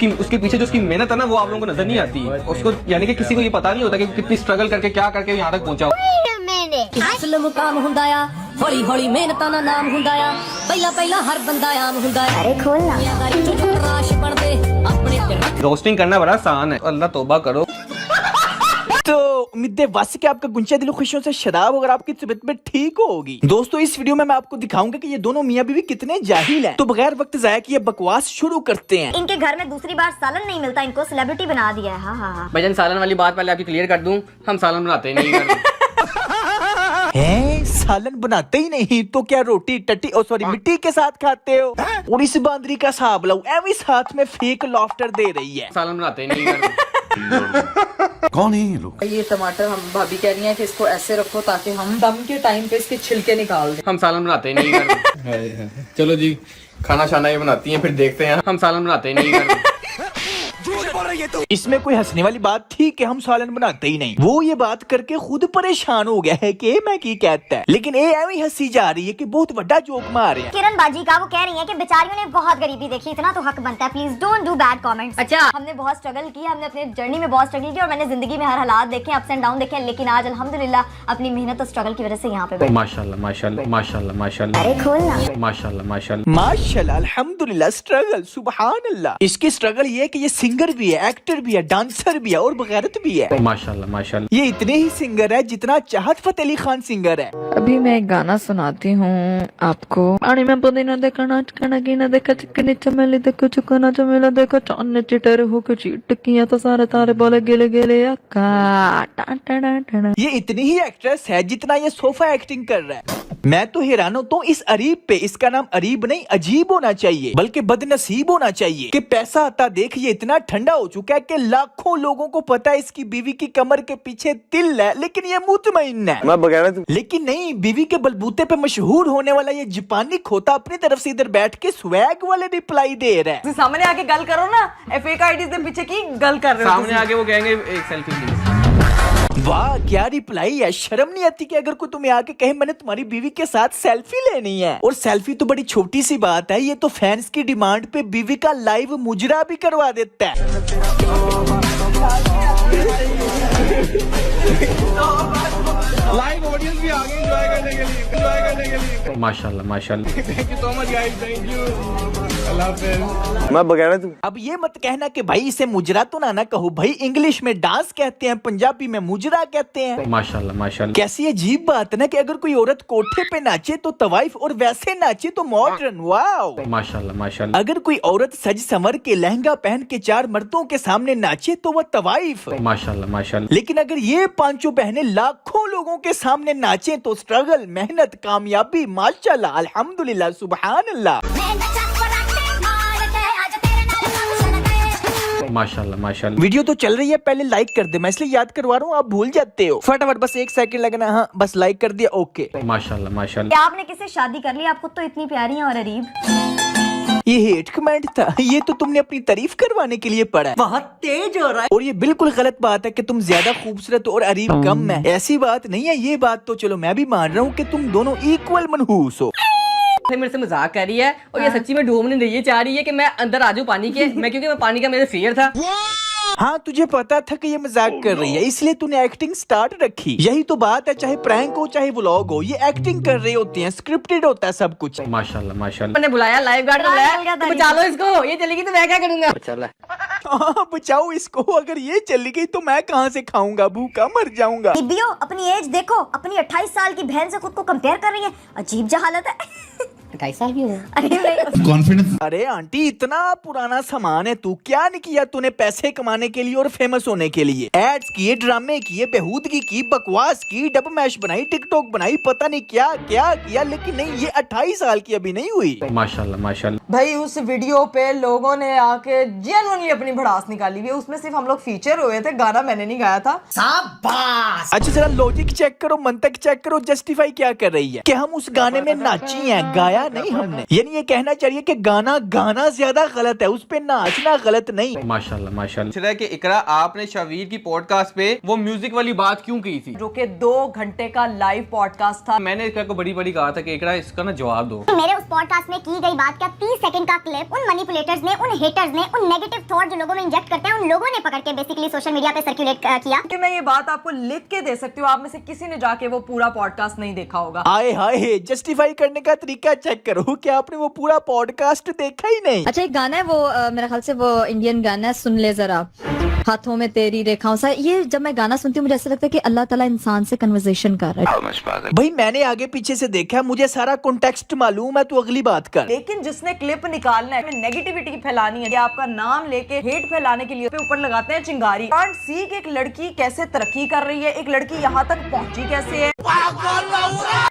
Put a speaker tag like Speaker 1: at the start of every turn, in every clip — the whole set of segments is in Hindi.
Speaker 1: उसके पीछे जो उसकी मेहनत है ना वो आप लोगों को नजर नहीं आती। उसको यानी कि किसी को ये पता नहीं होता कि कितनी स्ट्रगल करके क्या करके यहाँ तक पहुँचा।
Speaker 2: ਅਸਲ ਮੁਕਾਮ ਹੁੰਦਾ ਆ ਹੌਲੀ ਹੌਲੀ ਮਿਹਨਤਾਂ ਦਾ ਨਾਮ ਹੁੰਦਾ ਆ ਪਹਿਲਾਂ ਪਹਿਲਾਂ ਹਰ ਬੰਦਾ ਆਮ ਹੁੰਦਾ ਆ ਅਰੇ ਖੋਲਣਾ ਦੁਨੀਆਦਾਰੀ ਚ ਜੋ ਰਾਸ਼ ਬਣਦੇ ਆਪਣੇ ਤੇ ਰੱਖ।
Speaker 1: रोस्टिंग करना बड़ा आसान है, अल्लाह तौबा करो।
Speaker 3: तो उम्मीद बस कि आपका गुंचा दिलो खुशियों से शराब अगर आपकी तबीयत में ठीक होगी। दोस्तों इस वीडियो में मैं आपको दिखाऊंगा कि ये दोनों मियां बीवी कितने जाहिल हैं। तो बगैर वक्त जाया किए बकवास शुरू करते हैं।
Speaker 4: इनके घर में दूसरी बार सालन नहीं मिलता, इनको सेलिब्रिटी बना दिया है। हाँ।
Speaker 1: भाईजान सालन वाली बात पहले आपकी क्लियर कर दूं, हम सालन बनाते ही नहीं घर।
Speaker 3: हैं सालन बनाते ही नहीं तो क्या रोटी टट्टी और सॉरी मिट्टी के साथ खाते हो? और इस बांदरी का साहब लो एवं साथ में फेक लॉफ्टर दे रही है।
Speaker 1: सालन बनाते ही नहीं घर।
Speaker 5: कौन है ये लोग?
Speaker 6: ये टमाटर हम भाभी कह रही हैं कि इसको ऐसे रखो ताकि हम दम के टाइम पे इसके छिलके निकाल दें।
Speaker 1: हम सालन बनाते ही नहीं घर। चलो जी खाना शाना ये बनाती हैं, फिर देखते हैं। हम सालन बनाते ही नहीं घर।
Speaker 3: इसमें कोई हंसने वाली बात थी कि हम सालन बनाते ही नहीं। वो ये बात करके खुद परेशान हो गया है कि मैं की कहता है, लेकिन ये एवं हंसी जा रही है कि बहुत बड़ा जोक मार रहे हैं।
Speaker 4: किरण बाजी का वो कह रही है कि बेचारियों ने बहुत गरीबी देखी, इतना तो हक बनता है, please don't do bad comments. अच्छा हमने बहुत स्ट्रगल किया, हमने अपने जर्नी में बहुत स्ट्रगल किया और मैंने जिंदगी में हर हालात देखे, अप्स एंड डाउन देखे, लेकिन आज अल्हम्दुलिल्लाह अपनी मेहनत और स्ट्रगल की वजह से यहाँ पे
Speaker 1: माशाल्लाह माशाल्लाह माशाल्लाह माशाल्लाह।
Speaker 4: अरे खोलना
Speaker 1: माशाल्लाह माशाल्लाह
Speaker 3: माशाल्लाह अल्हम्दुलिल्लाह स्ट्रगल सुबहान अल्लाह। इसकी स्ट्रगल ये है कि ये सिंगर भी है, एक्टर भी है, डांसर भी है और बगैरत भी है।
Speaker 1: माशाल्लाह माशाल्लाह।
Speaker 3: ये इतने ही सिंगर है जितना चाहत फतेह अली खान सिंगर है।
Speaker 6: अभी मैं एक गाना सुनाती हूँ आपको। पानी में पुदीना देखा नाच खाना की ना देखा चिकनी चमेली देखो चुकना चमेला देखो चांद चिटर हो के चिटकियां तो सारे तारे बोले गिले गिले
Speaker 3: ये इतनी ही एक्ट्रेस है जितना ये सोफा एक्टिंग कर रहा है। मैं तो हैरान हूँ तो इस अरीब पे, इसका नाम अरीब नहीं अजीब होना चाहिए बल्कि बदनसीब होना चाहिए कि पैसा आता देख ये इतना ठंडा हो चुका है कि लाखों लोगों को पता है इसकी बीवी की कमर के पीछे तिल है, लेकिन ये मुतमईन है। लेकिन नहीं, बीवी के बलबूते पे मशहूर होने वाला ये जापानी खोता अपनी तरफ से इधर बैठ के स्वैग वाले रिप्लाई दे रहा है।
Speaker 6: सामने आके गल करो ना, फेक आईडी से पीछे की गल कर रहे हो।
Speaker 1: सामने आके वो कहेंगे एक सेल्फी प्लीज।
Speaker 3: वाह क्या रिप्लाई है। शर्म नहीं आती कि अगर कोई तुम्हें आके कहे मैंने तुम्हारी बीवी के साथ सेल्फी लेनी है? और सेल्फी तो बड़ी छोटी सी बात है, ये तो फैंस की डिमांड पे बीवी का लाइव मुजरा भी करवा देता है।
Speaker 1: लाइव ऑडियंस भी आ गई एंजॉय करने के लिए। माशाल्लाह माशाल्लाह। Thank you so much guys, thank you. अल्लाह हाफिज़।
Speaker 3: मैं बगैर अब ये मत कहना कि भाई इसे मुजरा तो ना कहो भाई, इंग्लिश में डांस कहते हैं, पंजाबी में मुजरा कहते हैं।
Speaker 1: माशाल्लाह माशाल्लाह।
Speaker 3: कैसी अजीब बात है ना कि अगर कोई औरत कोठे पे नाचे तो तवाइफ और वैसे नाचे तो मॉडर्न। वाओ
Speaker 1: माशाल्लाह माशाल्लाह।
Speaker 3: अगर कोई औरत सज संवर के लहंगा पहन के चार मर्दों के सामने नाचे तो वह तवाइफ।
Speaker 1: माशाल्लाह माशाल्लाह।
Speaker 3: लेकिन अगर ये पांचों बहनें लाखों लोगों के सामने नाचे तो स्ट्रगल, मेहनत, कामयाबी, माशाल्लाह अल्हम्दुलिल्लाह सुबहान अल्लाह।
Speaker 1: माशाल्लाह माशाल्लाह।
Speaker 3: वीडियो तो चल रही है, पहले लाइक कर दे, मैं इसलिए याद करवा रहा हूँ, आप भूल जाते हो। फटाफट बस 1 सेकंड लगना। हाँ बस लाइक कर दिया, ओके।
Speaker 1: माशाल्लाह माशाल्लाह।
Speaker 4: क्या आपने किससे शादी कर ली? आप खुद तो इतनी प्यारी हैं और अरीब।
Speaker 3: ये हेट कमेंट था, ये तो तुमने अपनी तारीफ करवाने के लिए पढ़ा है। बहुत तेज हो रहा है। और ये बिल्कुल गलत बात है कि तुम ज्यादा खूबसूरत और अरीब कम है, ऐसी बात नहीं है। ये बात तो चलो मैं भी मान रहा हूँ कि तुम दोनों इक्वल मनहूस हो।
Speaker 7: मेरे से मजाक कर रही है और ये सच्ची में डूबने नहीं, ये चाह रही है कि मैं अंदर आ जाऊं पानी के। क्योंकि मैं पानी का मेरा फियर था।
Speaker 3: हाँ तुझे पता था कि ये मजाक कर रही है, इसलिए तूने एक्टिंग स्टार्ट रखी। यही तो बात है, चाहे प्रैंक हो चाहे व्लॉग हो, ये एक्टिंग कर रहे होते हैं, स्क्रिप्टेड होता है सब कुछ।
Speaker 1: माशाल्लाह माशाल्लाह।
Speaker 7: मैंने बुलाया, लाइफ गार्ड को बुलाया, तो बचा लो इसको, ये चलेगी तो मैं क्या करूंगा?
Speaker 3: हाँ बचाओ इसको, अगर ये चली गई तो मैं कहाँ से खाऊंगा, भूखा मर जाऊंगा।
Speaker 4: बीबीओ अपनी एज देखो, अपनी 28 साल की बहन से खुद को कंपेयर कर रही है, अजीब जहालत है।
Speaker 7: 28 साल की हो?
Speaker 4: अरे नहीं।
Speaker 5: कॉन्फिडेंस।
Speaker 3: अरे आंटी इतना पुराना सामान है, तू क्या नहीं किया तूने पैसे कमाने के लिए और फेमस होने के लिए? एड्स किए, ड्रामे किए, बेहूदगी की, बकवास की, डब मैश बनाई, टिकटॉक बनाई, पता नहीं क्या क्या किया, लेकिन नहीं ये 28 साल की अभी नहीं हुई।
Speaker 1: माशाल्लाह माशाल्लाह।
Speaker 6: भाई उस वीडियो पे लोगों ने आके जेन्युइनली अपनी भड़ास निकाली हुई है। उसमें सिर्फ हम लोग फीचर हुए थे, गाना मैंने नहीं गाया था।
Speaker 3: अच्छा जरा लॉजिक चेक करो, मंतक चेक करो, जस्टिफाई क्या कर रही है कि हम उस गाने में नाची हैं, गाया दिखाया नहीं हमने। यानी ये कहना चाहिए कि गाना गाना ज्यादा गलत है, उस पे नाचना गलत नहीं।
Speaker 1: माशाल्लाह माशाल्लाह। कि इकरा आपने शावीर की पॉडकास्ट पे वो म्यूजिक वाली बात क्यों की थी,
Speaker 6: जो कि 2 घंटे का लाइव पॉडकास्ट था।
Speaker 1: मैंने इकरा को बड़ी बड़ी कहा था कि इकरा इसका ना जवाब दो।
Speaker 4: मेरे उस पॉडकास्ट में की गई बात का 30 सेकंड का क्लिप उन मैनिपुलेटर्स ने, उन हेटर्स ने, उन नेगेटिव थॉट जो लोगों में इंजेक्ट करते हैं, उन लोगों ने पकड़ के बेसिकली सोशल मीडिया पे सर्कुलेट किया।
Speaker 6: कि मैं ये बात आपको लिख के दे सकती हूँ, आप में से किसी ने जाके वो पूरा पॉडकास्ट नहीं देखा होगा।
Speaker 3: आए हाय, जस्टिफाई करने का तरीका चेक करो कि आपने वो पूरा पॉडकास्ट देखा ही नहीं।
Speaker 5: अच्छा एक गाना है वो मेरे ख्याल से वो इंडियन गाना है, सुन ले जरा, हाथों में तेरी रेखाओं सा। ये जब मैं गाना सुनती हूँ मुझे ऐसा लगता है कि अल्लाह ताला इंसान से कन्वर्सेशन कर रहा है।
Speaker 3: भाई मैंने आगे पीछे से देखा, मुझे सारा कॉन्टेक्स्ट मालूम है, तो अगली बात कर।
Speaker 6: लेकिन जिसने क्लिप निकालना है, नेगेटिविटी फैलानी है, या आपका नाम लेके हेट फैलाने के लिए पे ऊपर लगाते हैं चिंगारी। कांट सी कि एक लड़की कैसे तरक्की कर रही है, एक लड़की यहाँ तक पहुँची कैसे है।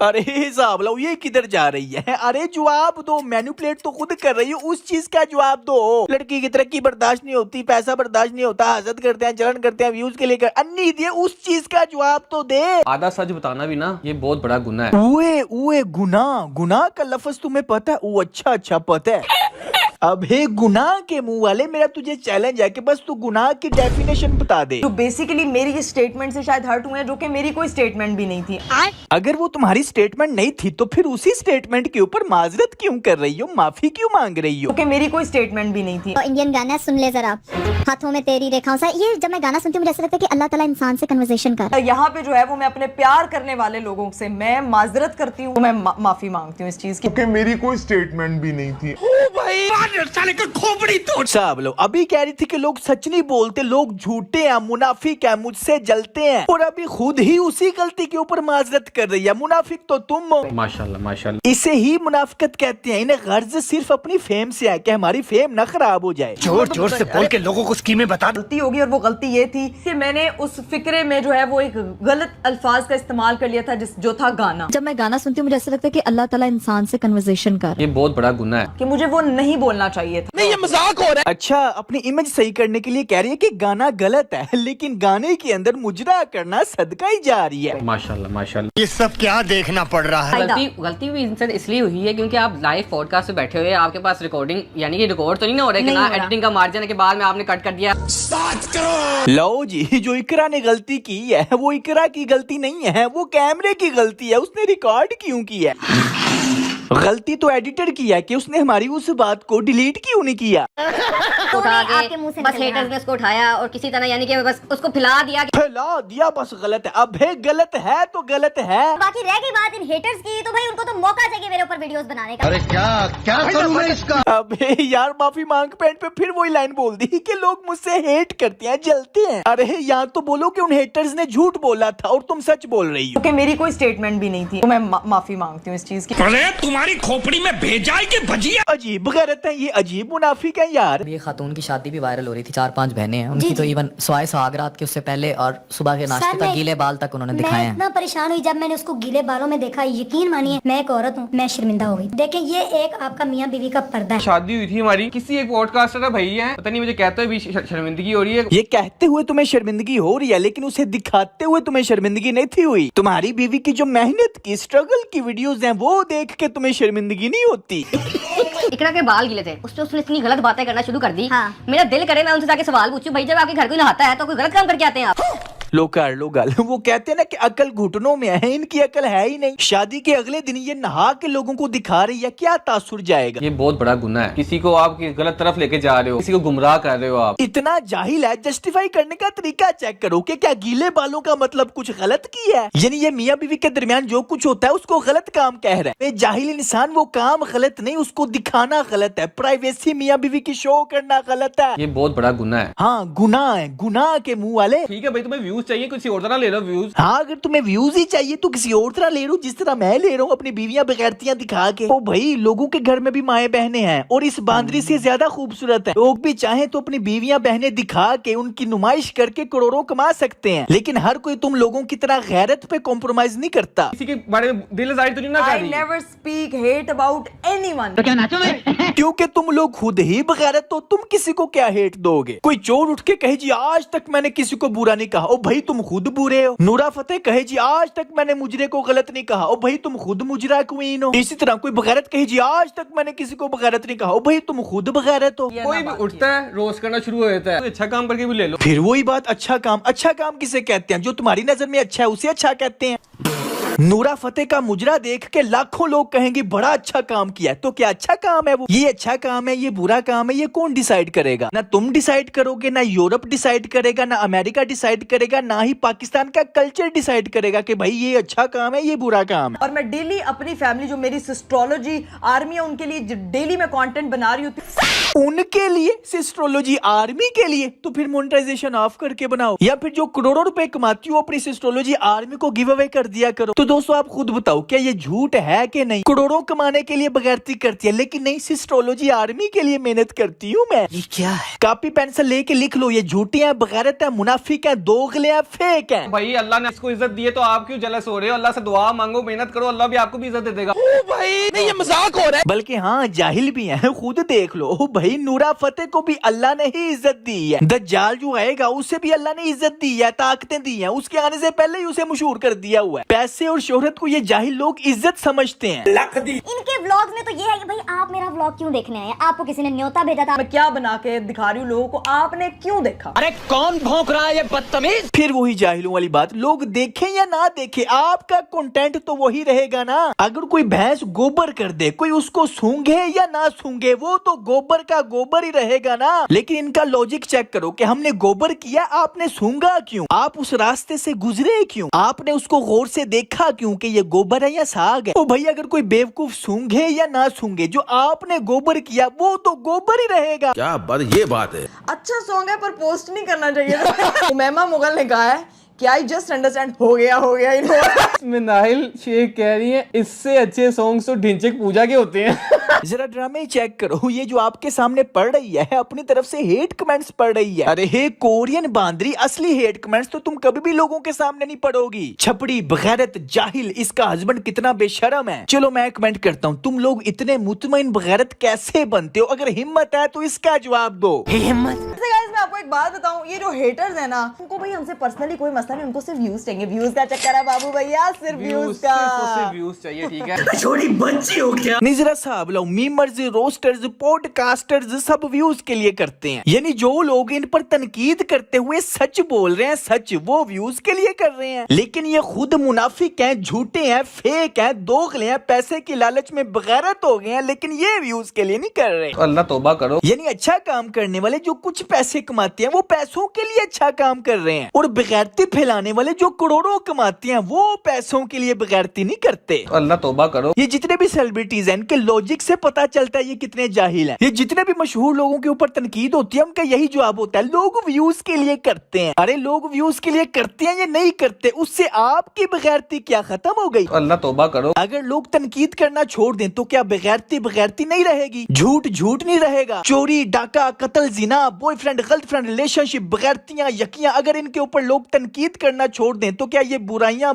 Speaker 3: अरे हिसाब लो, ये किधर जा रही है? अरे जवाब दो, मैनिपुलेट तो खुद कर रही हो, उस चीज का जवाब दो। लड़की की तरक्की बर्दाश्त नहीं होती, पैसा बर्दाश्त नहीं होता, हसद करते हैं, जलन करते हैं, व्यूज के लिए अन्नी दिए, उस चीज का जवाब तो दे।
Speaker 1: आधा सच बताना भी ना ये बहुत बड़ा गुनाह है।
Speaker 3: उए गुनाह, गुनाह का लफ्ज तुम्हें पता है? वो अच्छा पता है। अब हे गुनाह के मुंह वाले, मेरा तुझे चैलेंज है कि बस तू गुनाह की डेफिनेशन बता दे।
Speaker 6: जो बेसिकली मेरी स्टेटमेंट से शायद हर्ट हुए हैं, जो कि मेरी कोई स्टेटमेंट भी नहीं थी।
Speaker 3: अगर वो तुम्हारी स्टेटमेंट नहीं थी तो फिर उसी स्टेटमेंट के ऊपर माजरत क्यों कर रही हो, माफी क्यों मांग रही हो?
Speaker 6: जो कि मेरी कोई स्टेटमेंट भी नहीं थी।
Speaker 4: तो इंडियन गाना है, सुन ले जरा, हाथों में तेरी रेखाओं सा। ये जब मैं गाना सुनती हूँ मुझे ऐसा लगता है कि अल्लाह ताला इंसान से कन्वर्सेशन कर रहा है।
Speaker 6: यहाँ पे जो है वो मैं अपने प्यार करने वाले लोगों से मैं माजरत करती हूँ, मैं माफी मांगती हूँ इस चीज की।
Speaker 8: क्योंकि मेरी कोई स्टेटमेंट भी नहीं थी।
Speaker 3: साहब लो, अभी कह रही थी कि लोग सच नहीं बोलते, लोग झूठे हैं, मुनाफिक है, मुझसे जलते हैं, और अभी खुद ही उसी गलती के ऊपर माजरत कर रही है। मुनाफिक तो तुम हो।
Speaker 1: माशाल्लाह माशाल्लाह।
Speaker 3: इसे ही मुनाफिकत कहते हैं। इन्हें गर्ज सिर्फ अपनी फेम से है कि हमारी फेम न खराब हो जाए।
Speaker 9: जोर जोर से बोल के लोगों को स्कीमें बता।
Speaker 6: गलती होगी, और वो गलती ये थी कि मैंने उस फिक्रे में जो है वो एक गलत अल्फाज का इस्तेमाल कर लिया था, जो था गाना।
Speaker 5: जब मैं गाना सुनती हूँ मुझे ऐसा लगता है कि अल्लाह ताला इंसान से कन्वर्सेशन कर रहा है।
Speaker 1: ये बहुत बड़ा गुनाह है
Speaker 6: कि मुझे वो नहीं बोलना चाहिए था।
Speaker 3: नहीं, ये मजाक हो रहा है। अच्छा, अपनी इमेज सही करने के लिए कह रही है कि गाना गलत है, लेकिन गाने के अंदर मुजरा करना सदका ही जा रही है।
Speaker 1: माशाल्लाह माशाल्लाह।
Speaker 9: ये सब क्या देखना पड़ रहा है?
Speaker 7: गलती भी इनसे इसलिए हुई है क्योंकि आप लाइव पॉडकास्ट पे बैठे हुए, आपके पास रिकॉर्डिंग यानी कि रिकॉर्ड तो नहीं ना हो रहा है कि ना एडिटिंग का मार्जिन के बाद में आपने कट कर दिया।
Speaker 3: लो जी, जो इकरा ने गलती की है वो इकरा की गलती नहीं है, वो कैमरे की गलती है। उसने रिकॉर्ड क्यों किया? गलती तो एडिटर की है कि उसने हमारी उस बात को डिलीट क्यों नहीं किया।
Speaker 4: उठा के
Speaker 7: बस हेटर्स ने उसको उठाया और किसी तरह यानी कि बस उसको फैला दिया।
Speaker 3: फैला दिया, बस गलत है। अब है गलत है तो गलत है।
Speaker 4: बाकी रह गई बात इन हेटर्स की, तो भाई उनको तो मौका चाहिए मेरे ऊपर वीडियोस बनाने का।
Speaker 9: अरे क्या करूं मैं इसका?
Speaker 3: अबे यार, माफी मांग पैंट पे फिर वही लाइन बोल दी कि लोग मुझसे हेट करते हैं, जलते हैं। अरे यहाँ तो बोलो कि उन हेटर्स ने झूठ बोला था और तुम सच बोल रही हो।
Speaker 6: क्योंकि मेरी कोई स्टेटमेंट भी नहीं थी, तो मैं माफी मांगती हूँ इस चीज की।
Speaker 9: तुम्हारी खोपड़ी में भेजाई के भजिया।
Speaker 3: अजीब गैरत है ये, अजीब मुनाफिक है यार।
Speaker 10: ये खातून की शादी भी वायरल हो रही थी, 4-5 बहनें हैं उनकी, तो इवन सोए सुहागरात के उससे पहले और सुबह के नाश्ते तक गीले बाल तक उन्होंने दिखाए हैं।
Speaker 4: इतना परेशान हुई जब मैंने उसको गीले बालों में देखा। यकीन मानिए मैं एक औरत हूँ, मैं शर्मिंदा हो गई। देखिए ये एक आपका मियाँ बीवी का पर्दा है।
Speaker 1: शादी हुई थी हमारी, किसी एक पॉडकास्टर का भैया है, पता नहीं मुझे कहते हुए भी शर्मिंदगी हो रही है।
Speaker 3: ये कहते हुए तुम्हें शर्मिंदगी हो रही है, लेकिन उसे दिखाते हुए तुम्हें शर्मिंदगी नहीं थी हुई। तुम्हारी बीवी की जो मेहनत की, स्ट्रगल की वीडियोस हैं, वो देख के तुम्हें शर्मिंदगी नहीं होती।
Speaker 7: इकरा के बाल गिले थे, उसने इतनी गलत बातें करना शुरू कर दी। मेरा दिल करे मैं उनसे जाके सवाल पूछूं, भाई जब आपके घर कोई नहाता है तो कोई गलत काम करके आते हैं आप?
Speaker 3: लो कर लो गल, वो कहते हैं ना कि अकल घुटनों में है, इनकी अकल है ही नहीं। शादी के अगले दिन ये नहा के लोगों को दिखा रही है, क्या तासुर जाएगा।
Speaker 1: ये बहुत बड़ा गुनाह है, किसी को आप गलत तरफ लेके जा रहे हो, किसी को गुमराह कर रहे हो आप।
Speaker 3: इतना जाहिल है, जस्टिफाई करने का तरीका चेक करो कि क्या गीले बालों का मतलब कुछ गलत किया है? यानी ये मियाँ बीवी के दरमियान जो कुछ होता है उसको गलत काम कह रहा है। जाहिल इंसान, वो काम गलत नहीं, उसको दिखाना गलत है। प्राइवेसी मियाँ बीवी की शो करना गलत है।
Speaker 1: ये बहुत बड़ा गुनाह है।
Speaker 3: हाँ गुनाह है, गुनाह के मुंह वाले।
Speaker 1: ठीक है भाई, तुम्हें व्यूज चाहिए, किसी और तरह ले लो व्यूज।
Speaker 3: हाँ, अगर तुम्हें व्यूज ही चाहिए तो किसी और तरह ले लो, जिस तरह मैं ले रहा हूँ अपनी बीवियां बगैरतियां दिखा के। ओ भाई, लोगों के घर में भी माए बहनें हैं और इस बांदरी से ज्यादा खूबसूरत है। लोग भी चाहे तो अपनी बीवियां बहनें दिखा के उनकी नुमाइश करके करोड़ों कमा सकते हैं, लेकिन हर कोई तुम लोगों की तरह गैरत पे कॉम्प्रोमाइज नहीं करता।
Speaker 1: किसी के बारे में दिल जाहिर तो नहीं ना कर रही।
Speaker 6: I never speak hate about anyone।
Speaker 10: तो क्या नाचो मैं?
Speaker 3: क्योंकि तुम लोग खुद ही बगैरत, तो तुम किसी को क्या हेट दोगे? कोई चोर उठ के कहे जी आज तक मैंने किसी को बुरा नहीं कहा। ओ भाई तुम खुद बुरे हो। नूरा फतेह कहे जी आज तक मैंने मुजरे को गलत नहीं कहा। ओ भाई तुम खुद मुजरा क्वीन हो। इसी तरह कोई बगैरत कहे जी आज तक मैंने किसी को बगैरत नहीं कहा। ओ भाई तुम खुद बगैरत हो।
Speaker 1: कोई भी उठता है रोस्ट करना शुरू हो जाता है, अच्छा काम करके भी ले लो।
Speaker 3: फिर वही बात, अच्छा काम किसे कहते हैं? जो तुम्हारी नजर में अच्छा है उसे अच्छा कहते हैं। नूरा फतेह का मुजरा देख के लाखों लोग कहेंगे बड़ा अच्छा काम किया। तो क्या अच्छा काम है वो? ये अच्छा काम है, ये बुरा काम है, ये कौन डिसाइड करेगा? ना तुम डिसाइड करोगे, ना यूरोप डिसाइड करेगा, ना अमेरिका डिसाइड करेगा, ना ही पाकिस्तान का कल्चर डिसाइड करेगा कि भाई ये अच्छा काम है, ये बुरा काम है।
Speaker 11: और मैं डेली अपनी फैमिली जो मेरी सिस्ट्रोलॉजी आर्मी है उनके लिए डेली मैं कंटेंट बना रही हूँ।
Speaker 3: उनके लिए सिस्ट्रोलॉजी आर्मी के लिए? तो फिर मोनेटाइजेशन ऑफ करके बनाओ, या फिर जो करोड़ों रुपए कमाती हो अपनी सिस्ट्रोलॉजी आर्मी को गिव अवे कर दिया करो। तो दोस्तों आप खुद बताओ क्या ये झूठ है कि नहीं? करोड़ों कमाने के लिए बगैरती करती है, लेकिन नहीं, सिस्ट्रोलॉजी आर्मी के लिए मेहनत करती हूँ मैं। ये क्या है? कॉपी पेंसिल लेके लिख लो, ये झूठी है, बगैरत है, मुनाफिक है, दोगले हैं, फेक है।
Speaker 1: भाई अल्लाह ने इसको इज्जत दी है तो आप क्यों जलस हो रहे हो? अल्लाह से दुआ मांगो, मेहनत करो, अल्लाह भी आपको भी इज्जत दे देगा।
Speaker 3: ओ भाई नहीं ये मजाक हो रहा है। बल्कि हाँ जाहिल भी है, खुद देख लो। ओ भाई नूरा फतेह को भी अल्लाह ने ही इज्जत दी है। दज्जाल जो आएगा उसे भी अल्लाह ने इज्जत दी है, ताकतें दी है, उसके आने से पहले ही उसे मशहूर कर दिया हुआ है। पैसे और शोहरत को ये जाहिल लोग इज्जत समझते हैं।
Speaker 4: इनके व्लॉग्स में तो ये है कि भाई आप मेरा व्लॉग क्यों देखने आए? आपको किसी ने न्योता भेजा था?
Speaker 11: मैं क्या बना के दिखा रही हूँ लोगों को, आपने क्यों देखा?
Speaker 3: अरे कौन भौंक रहा है ये बदतमीज? फिर वही जाहिलों वाली बात, लोग देखें या ना देखें आपका कंटेंट तो वही रहेगा ना। अगर कोई भैंस गोबर कर दे, कोई उसको सूंघे या ना सूंघे, वो तो गोबर का गोबर ही रहेगा ना। लेकिन इनका लॉजिक चेक करो कि हमने गोबर किया, आपने सूंघा क्यों? आप उस रास्ते से गुजरे क्यों? आपने उसको गौर से देखा क्यों कि ये गोबर है या साग है? तो भाई अगर कोई बेवकूफ सूंघे या ना सूंघे, जो आपने गोबर किया वो तो गोबर ही रहेगा।
Speaker 9: क्या बात, ये बात है।
Speaker 11: अच्छा सॉन्ग है पर पोस्ट नहीं करना चाहिए। उमैमा मुगल ने कहा है कि आई जस्ट अंडरस्टैंड, हो गया
Speaker 1: मिनाहिल शेख कह रही है इससे अच्छे सॉन्ग्स तो ढिंचक पूजा के होते हैं।
Speaker 3: जरा ड्रामे चेक करो, ये जो आपके सामने पढ़ रही है अपनी तरफ से हेट कमेंट्स पढ़ रही है। अरे हे कोरियन बांदरी, असली हेट कमेंट्स तो तुम कभी भी लोगों के सामने नहीं पढ़ोगी। छपड़ी, बगैरत, जाहिल, इसका हस्बैंड कितना बेशरम है। चलो मैं कमेंट करता हूँ, तुम लोग इतने मुतमईन बगैरत कैसे बनते हो? अगर हिम्मत है तो इसका जवाब दो। हिम्मत।
Speaker 11: मैं आपको एक बात बताऊं, ये जो हेटर्स है ना, उनको भाई हमसे पर्सनली कोई मसला नहीं, उनको सिर्फ व्यूज चाहिए। व्यूज का चक्कर है बाबू भैया, सिर्फ व्यूज का।
Speaker 1: सिर्फ व्यूज चाहिए, ठीक है।
Speaker 3: छोटी बच्ची हो क्या? नहीं जरा साहब लो, मीमर्स, रोस्टर्स, पॉडकास्टर्स सब व्यूज के लिए करते हैं। यानी जो लोग इन पर तनकीद करते हुए सच बोल रहे हैं, सच, वो व्यूज के लिए कर रहे हैं। लेकिन ये खुद मुनाफिक हैं, झूठे हैं, फेक हैं, दोगले हैं, पैसे की लालच में बगैरत हो गए हैं, लेकिन ये व्यूज के लिए नहीं कर रहे।
Speaker 1: अल्लाह तौबा करो।
Speaker 3: यानी अच्छा काम करने वाले जो कुछ पैसे कमाते हैं वो पैसों के लिए अच्छा काम कर रहे हैं, और बगैरती फैलाने वाले जो करोड़ों कमाते हैं वो पैसों के लिए बगैरती नहीं करते।
Speaker 1: अल्लाह तौबा करो।
Speaker 3: ये जितने भी सेलिब्रिटीज हैं इनके लॉजिक से पता चलता है ये कितने जाहिल हैं। ये जितने भी मशहूर लोगों के ऊपर तनकीद होती है उनका यही जवाब होता है, लोग व्यूज के लिए करते हैं। अरे लोग व्यूज के लिए करते हैं या नहीं करते, उससे आपकी बगैरती क्या खत्म हो गई?
Speaker 1: अल्लाह तौबा करो।
Speaker 3: अगर लोग तनकीद करना छोड़ दें तो क्या बगैरती नहीं रहेगी? झूठ नहीं रहेगा? चोरी, डाका, कत्ल, जिना, बॉयफ्रेंड, गर्लफ्रेंड, रिलेशनशिप, बगैरतियां, यकियां, अगर इनके ऊपर लोग तनकीद करना छोड़ दें तो क्या ये बुराइयां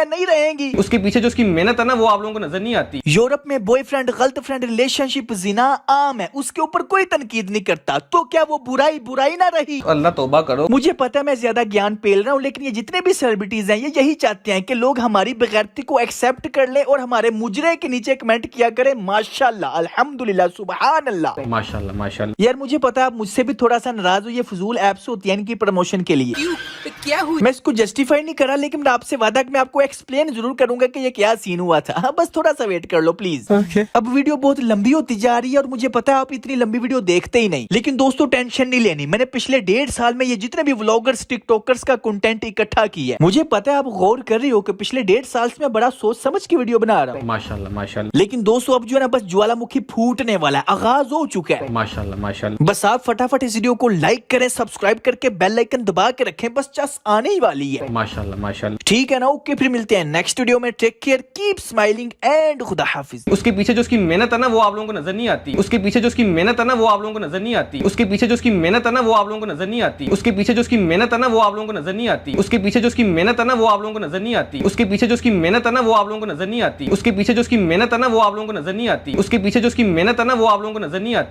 Speaker 3: नहीं रहेंगी?
Speaker 1: उसके पीछे जो उसकी मेहनत है ना वो आप लोगों को नजर नहीं आती।
Speaker 3: यूरोप में बॉयफ्रेंड, गर्लफ्रेंड, रिलेशनशिप, जिना आम है, उसके ऊपर कोई तनकीद नहीं करता, तो क्या वो बुराई ना रही?
Speaker 1: अल्लाह तौबा करो।
Speaker 3: मुझे पता है मैं ज्यादा ज्ञान पेल रहा हूँ, लेकिन ये जितने भी सेलिब्रिटीज हैं ये यही चाहते हैं कि लोग हमारी बगैरती को एक्सेप्ट कर ले और हमारे मुजरे के नीचे कमेंट किया करें माशाल्लाह, अल्हम्दुलिल्लाह, सुभान अल्लाह।
Speaker 1: माशाल्लाह माशाल्लाह।
Speaker 3: यार मुझे पता है आप मुझसे भी थोड़ा सा नाराज हो, ये फजूल एप्स होती है इनकी प्रमोशन के लिए। क्या हुआ? मैं इसको जस्टिफाई नहीं करा, लेकिन आपसे वादा कि मैं आपको एक्सप्लेन जरूर करूंगा कि ये क्या सीन हुआ था। हाँ, बस थोड़ा सा वेट कर लो प्लीज। अब वीडियो बहुत लंबी होती जा रही है और मुझे पता है आप इतनी लंबी वीडियो देखते ही नहीं, लेकिन दोस्तों टेंशन नहीं लेनी। मैंने पिछले 1.5 साल में ये जितने भी व्लॉगर्स, टिकटॉकर्स का कंटेंट इकट्ठा किया है, मुझे पता है आप गौर कर रही हो कि पिछले 1.5 साल से मैं बड़ा सोच समझ के वीडियो बना रहा हूँ।
Speaker 1: माशाल्लाह माशाल्लाह।
Speaker 3: लेकिन दोस्तों अब जो है ना बस ज्वालामुखी फूटने वाला है, आगाज हो चुका है।
Speaker 1: माशाल्लाह माशाल्लाह।
Speaker 3: बस आप फटाफट इस वीडियो को लाइक करें, सब्सक्राइब करके बेल आइकन दबा के रखें, बस चस आने ही वाली है।
Speaker 1: माशाल्लाह माशाल्लाह।
Speaker 3: ठीक है ना? ओके, फिर मिलते हैं नेक्स्ट वीडियो में। Take care, keep smiling and खुदा हाफिज।
Speaker 1: उसके पीछे जो उसकी मेहनत है ना वो आप लोगों को नजर नहीं आती। उसके पीछे जो उसकी मेहनत है ना वो आप लोगों को नजर नहीं आती। उसके पीछे जो उसकी मेहनत है ना वो आप लोगों को नजर नहीं आती। उसके पीछे जो उसकी मेहनत है ना वो आप लोगों को नजर नहीं आती। उसके पीछे जो उसकी मेहनत है ना वो आप लोगों को नजर नहीं आती। उसके पीछे जो उसकी मेहनत है ना वो आप लोगों को नजर नहीं आती। उसके पीछे जो उसकी मेहनत है ना वो आप लोगों को नजर नहीं आती। उसके पीछे जो उसकी मेहनत है ना वो आप लोगों को नजर नहीं आती।